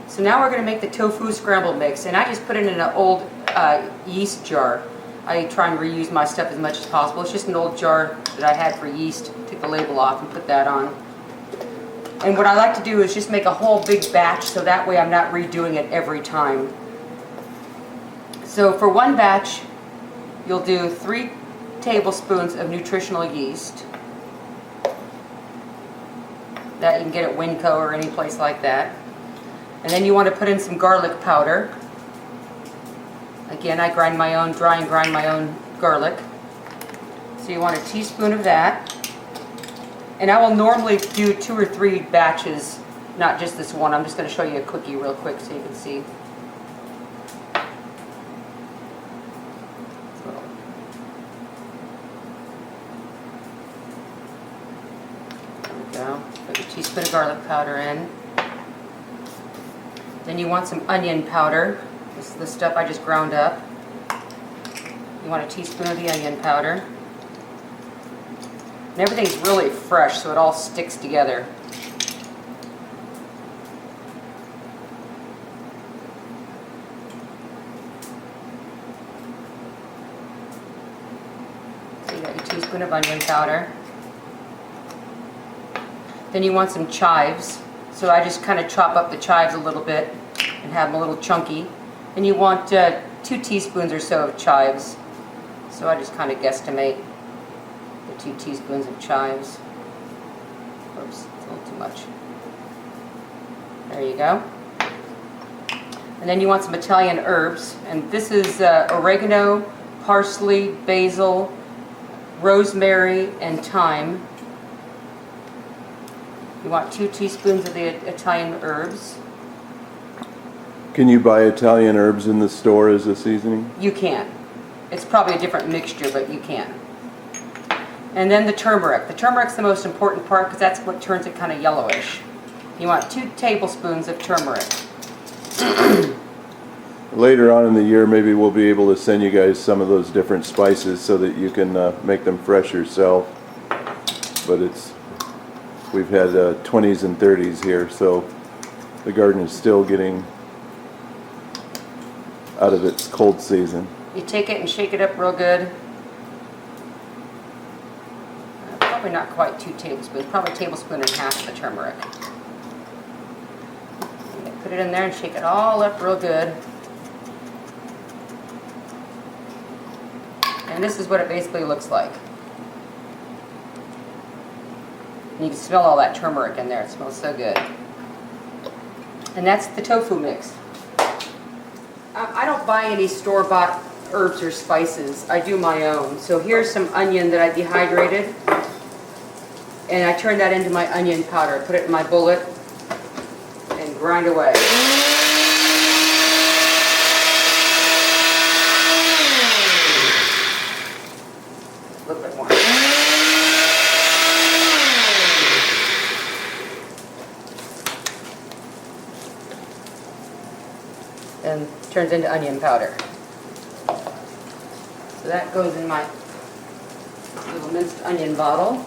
So now we're going to make the tofu scramble mix, and I just put it in an old yeast jar. I try and reuse my stuff as much as possible. It's just an old jar that I had for yeast. Took the label off and put that on. And what I like to do is just make a whole big batch, so that way I'm not redoing it every time. So for one batch, you'll do 3 tablespoons of nutritional yeast. That you can get at Winco or any place like that. And then you want to put in some garlic powder. Again, I dry and grind my own garlic. So you want a teaspoon of that. And I will normally do 2 or 3 batches, not just this one. I'm just going to show you a quickie real quick so you can see. There we go. Put a teaspoon of garlic powder in. Then you want some onion powder. This is the stuff I just ground up. You want a teaspoon of the onion powder. And everything's really fresh, so it all sticks together. So you got your teaspoon of onion powder. Then you want some chives. So I just kind of chop up the chives a little bit and have them a little chunky. And you want 2 teaspoons or so of chives. So I just kind of guesstimate the 2 teaspoons of chives. Oops, it's a little too much. There you go. And then you want some Italian herbs. And this is oregano, parsley, basil, rosemary, and thyme. You want 2 teaspoons of the Italian herbs. Can you buy Italian herbs in the store as a seasoning? You can. It's probably a different mixture, but you can. And then the turmeric. The turmeric's the most important part because that's what turns it kind of yellowish. You want 2 tablespoons of turmeric. Later on in the year, maybe we'll be able to send you guys some of those different spices so that you can make them fresh yourself. But we've had 20s and 30s here, so the garden is still getting out of its cold season. You take it and shake it up real good. Probably not quite 2 tablespoons, probably a tablespoon and a half of the turmeric. Put it in there and shake it all up real good. And this is what it basically looks like. And you can smell all that turmeric in there. It smells so good. And that's the tofu mix. I don't buy any store-bought herbs or spices. I do my own. So here's some onion that I dehydrated. And I turn that into my onion powder. Put it in my bullet and grind away. A little bit more. And turns into onion powder. So that goes in my little minced onion bottle.